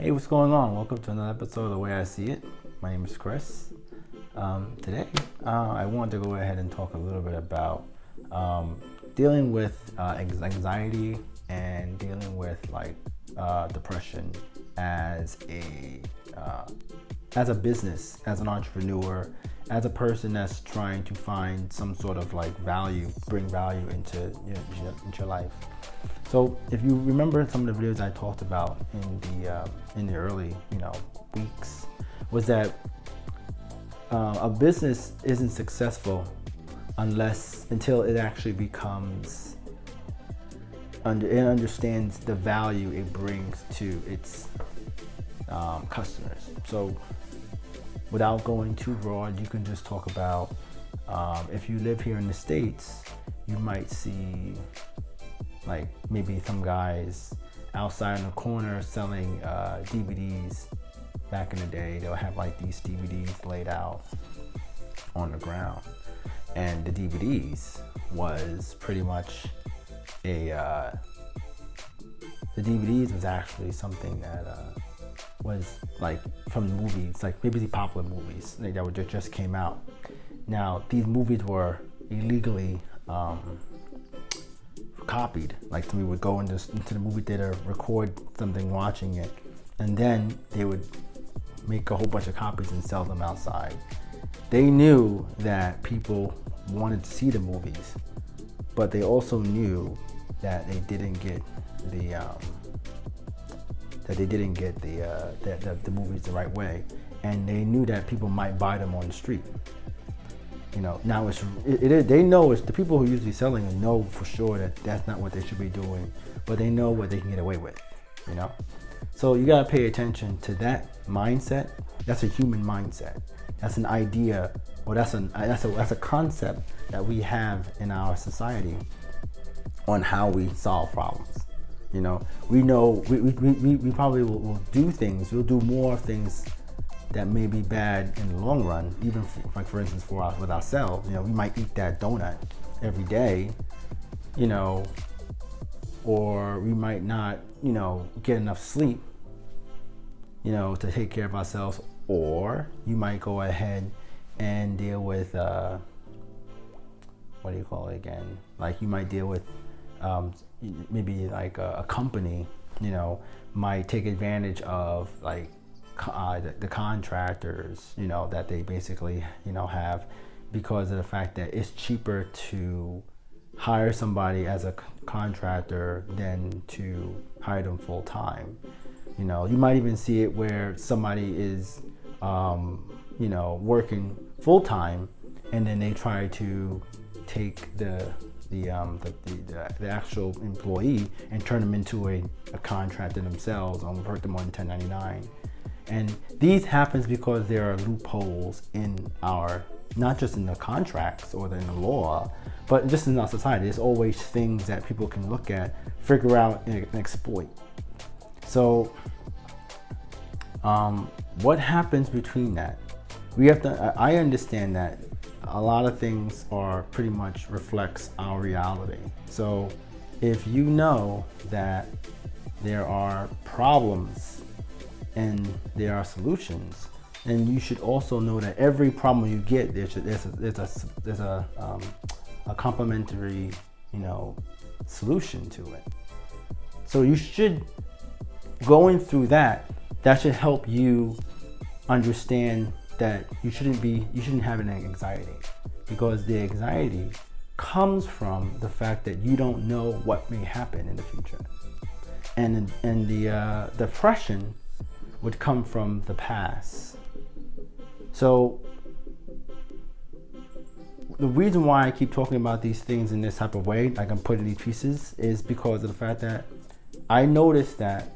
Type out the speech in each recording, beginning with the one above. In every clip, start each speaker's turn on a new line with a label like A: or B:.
A: Hey, what's going on? Welcome to another episode of The Way I See It. My name is Chris. Today, I wanted to go ahead and talk a little bit about dealing with anxiety and dealing with depression as a business, as an entrepreneur, as a person that's trying to find some sort of bring value into your life. So if you remember some of the videos I talked about in the early weeks, was that a business isn't successful until it actually becomes it understands the value it brings to its customers. So without going too broad, you can just talk about if you live here in the States, you might see maybe some guys outside in the corner selling DVDs. Back in the day, they'll have these DVDs laid out on the ground, and the DVDs was pretty much the DVDs was actually something that was from movies, maybe the popular movies that just came out. Now these movies were illegally copied. Somebody would go into the movie theater, record something, watching it, and then they would make a whole bunch of copies and sell them outside. They knew that people wanted to see the movies, but they also knew that they didn't get the movies the right way, and they knew that people might buy them on the street. Now they know it's the people who are usually selling and know for sure that that's not what they should be doing, but they know what they can get away with. So you gotta pay attention to that mindset. That's a human mindset. That's an idea, or that's a concept that we have in our society on how we solve problems. We know we probably will do things. We'll do more things that may be bad in the long run, even for instance with ourselves. We might eat that donut every day, or we might not get enough sleep to take care of ourselves, or you might go ahead and deal with what do you call it again, you might deal with maybe a company might take advantage of the contractors that they basically have, because of the fact that it's cheaper to hire somebody as a contractor than to hire them full time. You might even see it where somebody is working full time, and then they try to take the actual employee and turn them into a contractor themselves, and work them on 1099. And these happens because there are loopholes in not just in the contracts or in the law, but just in our society. There's always things that people can look at, figure out, and exploit. So what happens between that? I understand that a lot of things are pretty much reflects our reality. So if you know that there are problems and there are solutions, and you should also know that every problem you get, there's a complementary solution to it. So you should, going through that should help you understand that you shouldn't have an anxiety, because the anxiety comes from the fact that you don't know what may happen in the future, and the depression would come from the past. So the reason why I keep talking about these things in this type of way, I'm putting these pieces, is because of the fact that I noticed that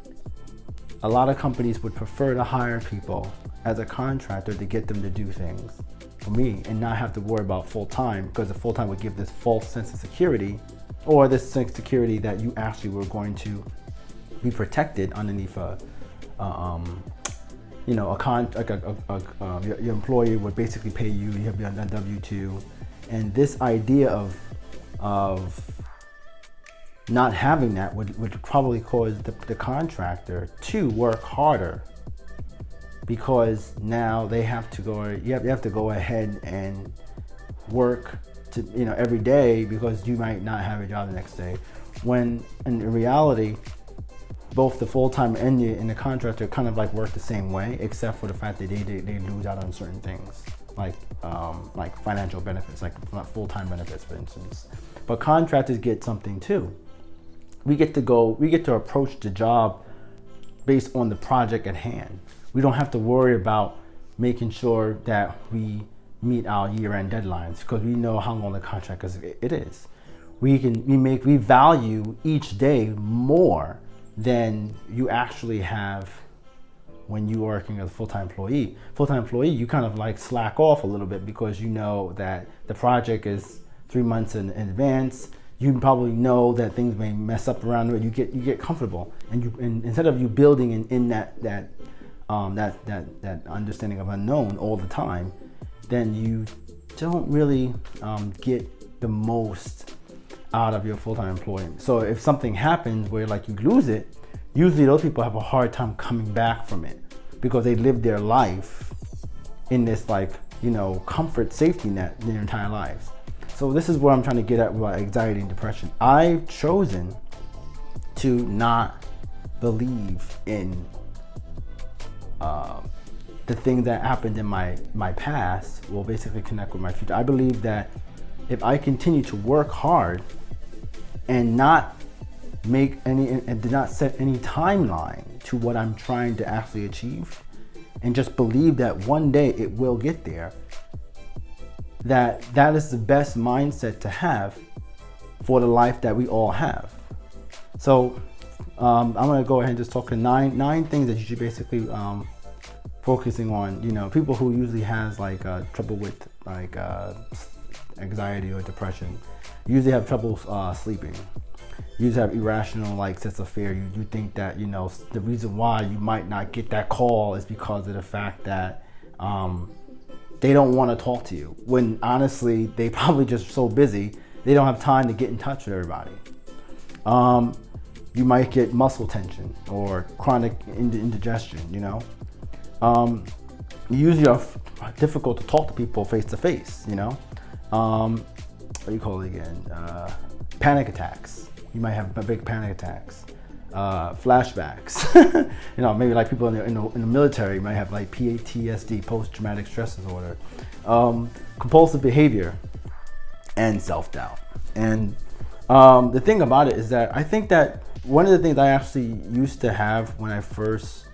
A: a lot of companies would prefer to hire people as a contractor to get them to do things for me and not have to worry about full time, because the full time would give this false sense of security, or this sense of security that you actually were going to be protected underneath your employer would basically pay you. You have to be on W-2, and this idea of not having that would probably cause the contractor to work harder, because now they have to go, you have to go ahead and work to, every day, because you might not have a job the next day, when in reality both the full-time and the contractor kind of like work the same way, except for the fact that they lose out on certain things, like financial benefits, like not full-time benefits, for instance. But contractors get something too. We get to approach the job based on the project at hand. We don't have to worry about making sure that we meet our year-end deadlines, because we know how long the contract is. We value each day more than you actually have when you're working as a full-time employee. Full-time employee, you kind of like slack off a little bit, because you know that the project is 3 months in advance. You probably know that things may mess up around it. You get comfortable, and instead of you building in that understanding of unknown all the time, then you don't really get the most out of your full-time employee. So if something happens where like you lose it, usually those people have a hard time coming back from it, because they lived their life in this comfort safety net their entire lives. So this is what I'm trying to get at with anxiety and depression. I've chosen to not believe in the thing that happened in my past will basically connect with my future. I believe that if I continue to work hard and not make and do not set any timeline to what I'm trying to actually achieve, and just believe that one day it will get there, that is the best mindset to have for the life that we all have. So I'm gonna go ahead and just talk to nine things that you should basically focusing on. People who usually has trouble with anxiety or depression usually have trouble sleeping. You usually have irrational sense of fear. You think that the reason why you might not get that call is because of the fact that they don't want to talk to you, when honestly they probably just so busy they don't have time to get in touch with everybody. You might get muscle tension or chronic indigestion. You usually are difficult to talk to people face to face. What do you call it again? Panic attacks. You might have big panic attacks, flashbacks. Maybe like people in the military might have PTSD, post-traumatic stress disorder, compulsive behavior, and self-doubt. And the thing about it is that I think that one of the things I actually used to have when I first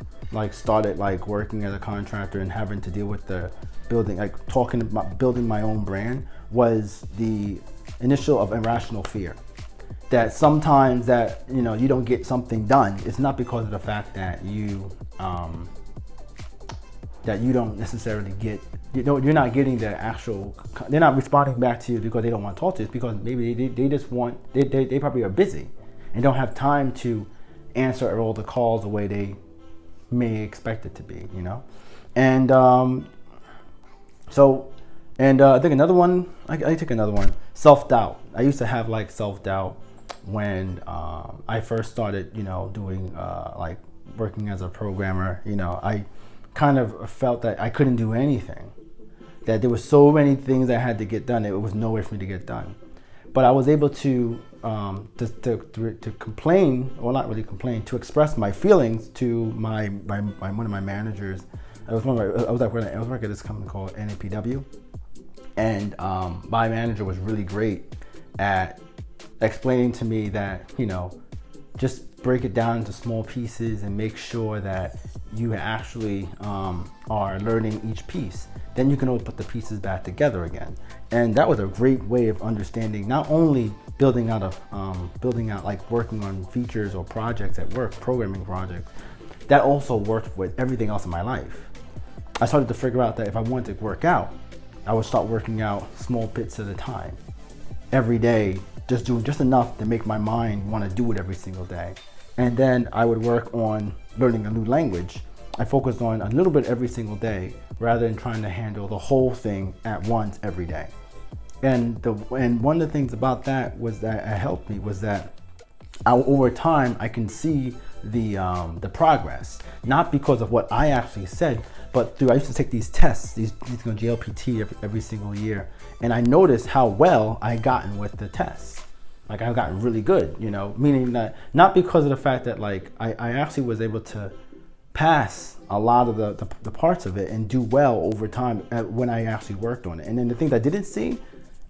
A: started working as a contractor and having to deal with the building, talking about building my own brand, was the initial of irrational fear. That sometimes that you don't get something done, it's not because of the fact that you don't necessarily get, you're not getting the actual, they're not responding back to you because they don't want to talk to you. It's because maybe they just want, they probably are busy and don't have time to answer all the calls the way they may expect it to be, And I think another one, I take another one, self-doubt. I used to have self-doubt when I first started, doing working as a programmer. I kind of felt that I couldn't do anything, that there were so many things I had to get done, there was no way for me to get done. But I was able to complain, or not really complain, to express my feelings to my one of my managers. I was working at this company called NAPW, and my manager was really great at explaining to me that just break it down into small pieces and make sure that you actually are learning each piece. Then you can always put the pieces back together again. And that was a great way of understanding, not only building out working on features or projects at work, programming projects, that also worked with everything else in my life. I started to figure out that if I wanted to work out, I would start working out small bits at a time. Every day, just doing just enough to make my mind want to do it every single day. And then I would work on learning a new language. I focused on a little bit every single day rather than trying to handle the whole thing at once every day. And one of the things about that was that it helped me was that over time, I can see the progress, not because of what I actually said, but through I used to take these tests, these GLPT every single year, and I noticed how well I gotten with the tests. Like I've gotten really good, you know, meaning that not because of the fact that like I actually was able to pass a lot of the parts of it and do well over time when I actually worked on it. And then the things I didn't see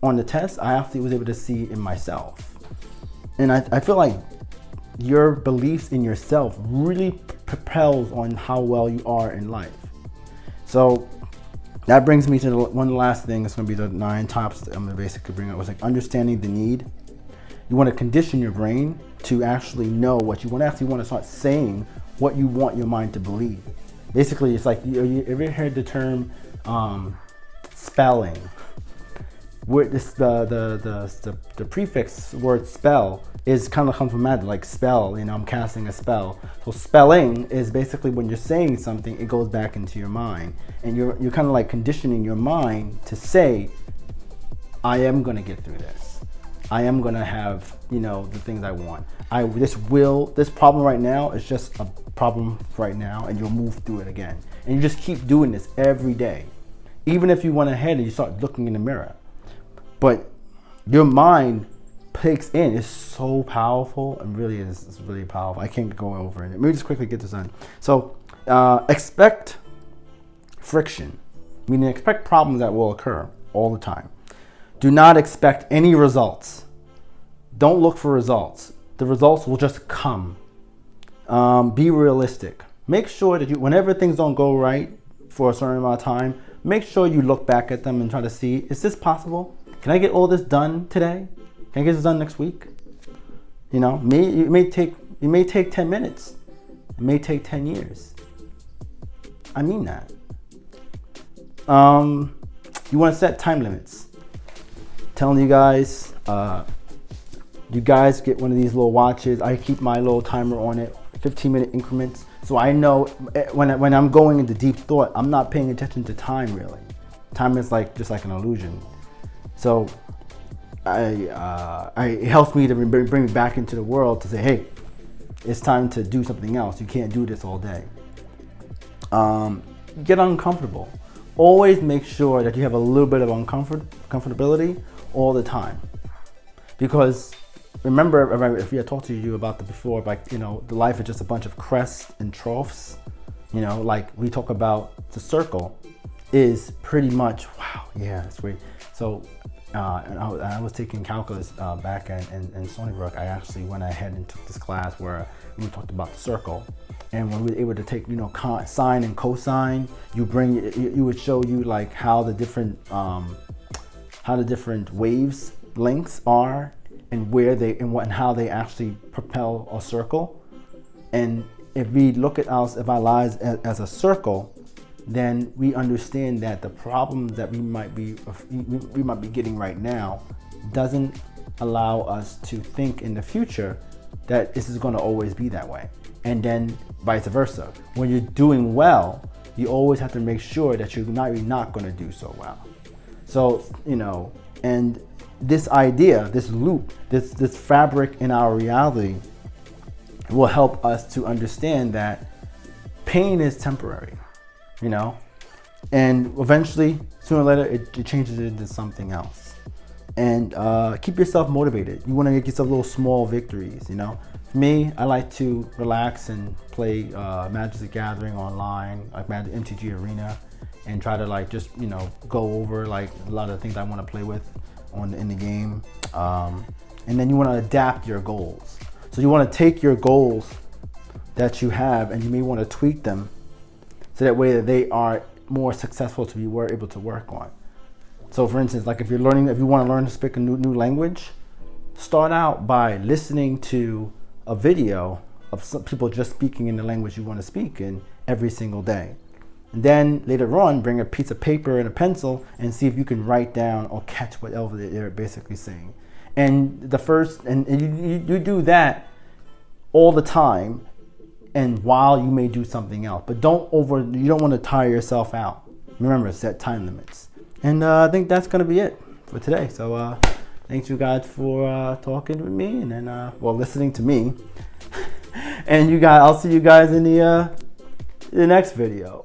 A: on the test, I actually was able to see in myself. And I feel like your beliefs in yourself really propels on how well you are in life. So that brings me to one of the last things. It's going to be the 9 tops that I'm going to basically bring up. Was like understanding the need. You want to condition your brain to actually know what you want. Actually want to start saying what you want your mind to believe. Basically, it's like, you ever heard the term spelling? Where this the prefix word spell is kind of comes from that, like spell, you know, I'm casting a spell. So spelling is basically when you're saying something, it goes back into your mind, and you're kind of like conditioning your mind to say, I am gonna get through this. I am gonna have, you know, the things I want. This problem right now is just a problem right now, and you'll move through it again. And you just keep doing this every day. Even if you went ahead and you start looking in the mirror. But your mind takes in, is so powerful, and really is, it's really powerful. I can't go over it. Let me just quickly get this done. So expect friction, meaning expect problems that will occur all the time. Do not expect any results. Don't look for results. The results will just come. Be realistic. Make sure that whenever things don't go right for a certain amount of time, make sure you look back at them and try to see, is this possible? Can I get all this done today? Can I get this done next week? You know, it may take 10 minutes. It may take 10 years. I mean that. You want to set time limits. Telling you guys get one of these little watches. I keep my little timer on it, 15-minute increments. So I know when I'm going into deep thought, I'm not paying attention to time really. Time is just like an illusion. So it helps me to bring me back into the world to say, hey, it's time to do something else. You can't do this all day. Get uncomfortable. Always make sure that you have a little bit of comfortability all the time. Because remember, if we had talked to you about that before, like, you know, the life is just a bunch of crests and troughs. You know, like we talk about the circle is pretty much, wow, yeah, that's great. So and I was taking calculus back in Stony Brook. I actually went ahead and took this class where we talked about the circle. And when we were able to take, you know, sine and cosine, you would show you like how the different waves lengths are, and where they and how they actually propel a circle. And if we look at our lives as a circle, then we understand that the problems that we might be getting right now doesn't allow us to think in the future that this is going to always be that way. And then vice versa. When you're doing well, you always have to make sure that you're not going to do so well. So, you know, and this idea, this loop, this fabric in our reality will help us to understand that pain is temporary, you know, and eventually, sooner or later, it changes into something else. And keep yourself motivated. You want to make yourself little small victories, you know. For me, I like to relax and play Magic the Gathering online, like Magic MTG Arena, and try to like just, you know, go over like a lot of the things I want to play with in the game. And then you want to adapt your goals. So you want to take your goals that you have, and you may want to tweak them so that way that they are more successful to be able to work on. So for instance, like if you want to learn to speak a new language, start out by listening to a video of some people just speaking in the language you want to speak in every single day. And then later on, bring a piece of paper and a pencil and see if you can write down or catch whatever they're basically saying. And you do that all the time, and while you may do something else, but you don't want to tire yourself out. Remember, set time limits. And I think that's going to be it for today. So Thanks you guys for talking with me and then well, listening to me. And you guys, I'll see you guys in the next video.